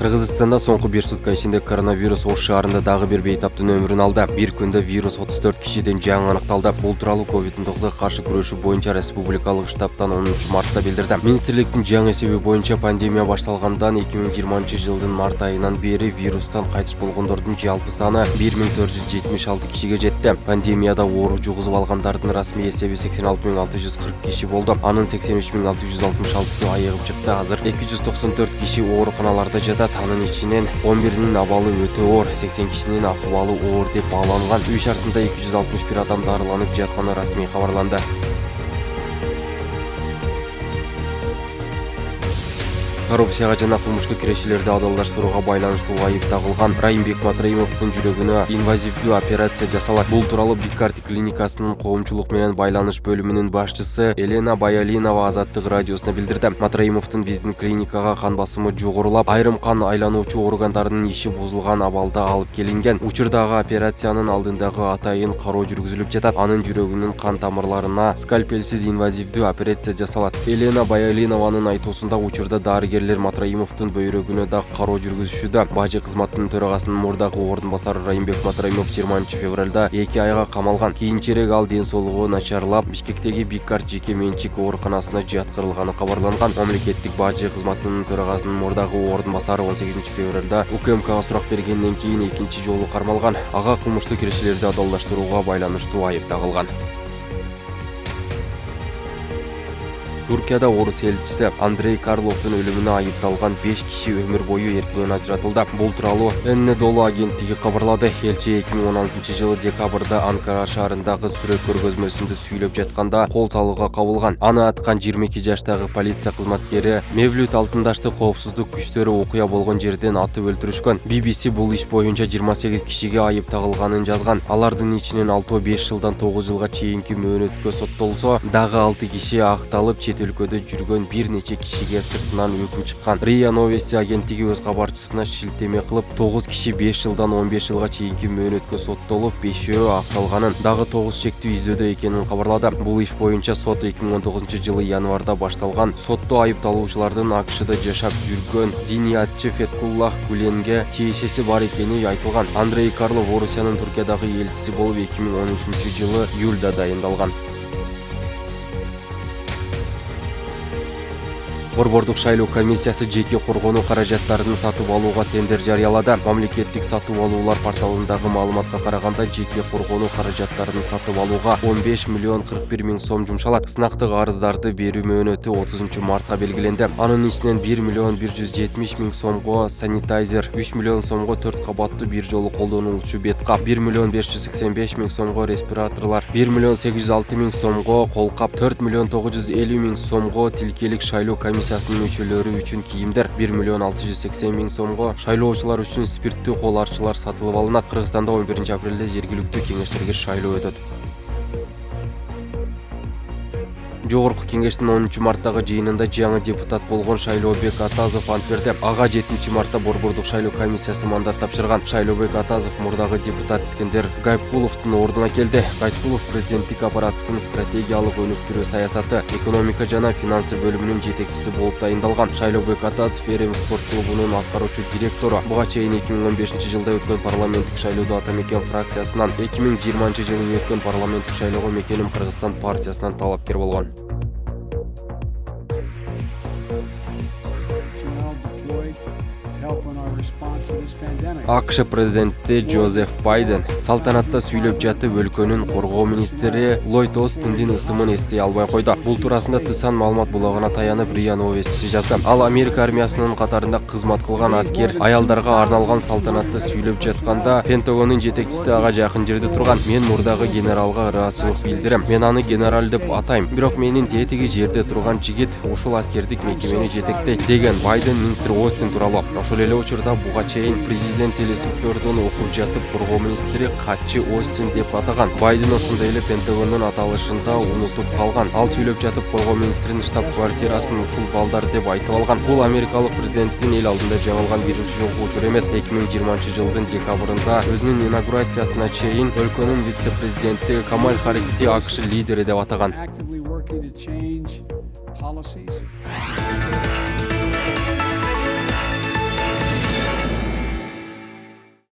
Кыргызстанда соңку 1 сутка ичинде коронавирус Ош шаарында дагы бир бейтаптын өмүрүн алды. Бир күндө вирус 34 кишиден жаңы аныкталды. Бул тууралуу COVID-19 каршы күрөшүү боюнча республикалык штабтан 10 мартта билдирди. Министрликтин жаңы эсеби боюнча пандемия башталгандан 2020-жылдын март айынан бери вирустан кайтыш болгондордун жалпы саны 1476 кишиге жетти. Пандемияда оору жугузуп алгандардын расмий эсеби 86640 киши болду. Анын 83666-сы айыгып чыкты. Азыр 294 киши ооруканаларда жатат. Анын ичинен 11-нин абалы өтө оор, 80 кишинин акыбалы оор деп бааланган. Үй шартында 261 адам дарыланып жатканы расмий кабарланды. Коррупцияга жана кылмыштык кирешилерди адалдаштырууга байланыштуу айып тагылган Райымбек Матраимовдун жүрөгүнө инвазивдүү операция жасалат. Бул тууралуу Биккарт клиникасынын коомчулук менен байланыш бөлүмүнүн башчысы Елена Баялинова Азаттык радиосуна билдирди. Матраимовдун биздин клиникага кан басымы жогорулап, айрым кан айлануучу органдарынын иши бузулган абалда алып келинген. Учурдагы операциянын алдындагы атайын кароо жүргүзүлүп жатат. Анын жүрөгүнүн кан тамырларына скальпелсиз инвазивдүү операция жасалат. Елена Баялинованын айтуусунда учурда дарыгерлер Матраимовдун бөйрөгүнө да кароо жүргүзүшүүдө. Бажы кызматынын төрагасынын мурдагы ордун басары Райымбек Матраимов 20 февралда 2 айга камалган. Кийинчерээк ал ден соолугу начарлап, Бишкектеги Биккарт жеке менчик ооруканасына жаткырылганы кабарланган. Мамлекеттик бажы кызматынын төрагасынын мурдагы ордун басары 18 февралда УКМКга сурак бергенден кийин экинчи жолу кармалган. Ага кылмыштык кирешилерди адалдаштырууга байланыштуу айып тагылган. Туркияда орус элчиси Андрей Карловдун өлүмүнө айыпталган 5 киши өмүр бою эркинен ажыратылды. Бул тууралуу Эннедолу агенттиги кабарлады. Элчи 2016-жылы декабрда Анкара шаарындагы сүрөт көргөзмөсүндө сүйлөп жатканда кол салууга кабылган. Аны аткан 22 жаштагы полиция кызматкери Мевлют Алтындашты коопсуздук күчтөрү окуя болгон жерден атып өлтүрүшкөн. BBC бул иш боюнча 28 кишиге айып тагылганын жазган. Алардын ичинен 5 жылдан 9 жылга чейинки мөөнөткө соттолсо, дагы 6 киши акталып өлкөдө жүргөн бир нече кишиге сыртынан өкүм чыккан. РИА Новости агенттиги өз кабарчысына шилтеме кылып, 9 киши 5 жылдан 15 жылга чейинки мөөнөткө соттолуп, 5-өө акталганын, дагы 9 чектүү издөөдө экенин кабарлады. Бул иш боюнча сот 2019-жылы январда башталган. Сотто айыпталуучулардын АКШда жашап жүргөн диниятчы Феткуллах Гуленге тиешеси бар экени айтылган. Андрей Карлов Орусиянын Туркиядагы элчиси болуп 2013-жылы июлда дайындалган. Борбордук шайлоо комиссиясы жеке коргонуу каражаттарын сатып алууга тендер жарыялады. Мамлекеттик сатып алуулар порталындагы маалыматка караганда, жеке коргонуу каражаттарын сатып алууга 15 миллион 41 миң сом жумшалат. Сынактык арыздарды берүү мөөнөтү 30 мартка белгиленди. Анын ичинен 1 миллион 170 миң сомго санитайзер, 3 миллион сомго 4 кабаттуу бир жолу колдонулуучу бет кап, 1 миллион 585 миң сомго респираторлор, 1 миллион 806 миң сомго кол кап, 4 миллион 950 миң сомго тилкелик шайлоо комиссиясынын мүчөлөрү үчүн кийимдер, 1 миллион 680 миң сомго шайлоочулар үчүн спирттүү кол арчылар сатылып алынат. Кыргызстанда 11 апрелде жергиликтүү кеңештерге шайлоо өтөт. Жогорку кеңештин 10 марттагы жыйынында жаңы депутат болгон Шайлообек Атазов ант берди. Ага 7 мартта Борбордук шайлоо комиссиясы мандат тапшырган. Шайлообек Атазов мурдагы депутат Искендер Гайпкуловдун ордуна келди. Гайпкулов президенттик аппараттын стратегиялык өнүктүрүү саясаты, экономика жана финансы бөлүмүнүн жетекчиси болуп дайындалган. Шайлообек Атазов Эрем спорт клубунун аткаруучу директору. Буга чейин 2015-жылда өткөн парламенттик шайлоодо Ата Мекен фракциясынан, 2020-жылы өткөн парламенттик шайлоого Мекеним Кыргызстан партиясынан талапкер болгон. АКШ президенти Джозеф Байден салтанатта сүйлөп жатып өлкөнүн коргоо министри Ллойд Остиндин ысымын эстей албай койду. Бул туурасында Тысан маалымат булагына таянып РИА Новости жазды. Ал Америка армиясынын катарында кызмат кылган аскер аялдарга арналган салтанатта сүйлөп жатканда Пентагондун жетекчиси ага жакын жерде турган. Мен мурдагы генералга ыраазычылык билдирем. Мен аны генерал деп атайм. Бирок менин тетиги жерде турган жигит ушул аскердик мекемени жетектейт деген Байден министр Остин тууралуу. Ошол эле учурда буга чейин президент телесуфлердон окуп жатып коргоо министри катчы Остин деп атаган. Байден ошондой эле Пентагондун аталышында унутуп калган. Ал сүйлөп жатып коргоо министринин штаб-квартирасын ушул балдар деп айтып алган. Бул америкалык президенттин эл алдында жаңылган биринчи жолку учур эмес. 2020-жылдын декабрында өзүнүн инаугурациясына чейин өлкөнүн вице-президенти Камаль Харристи АКШ лидери деп атаган.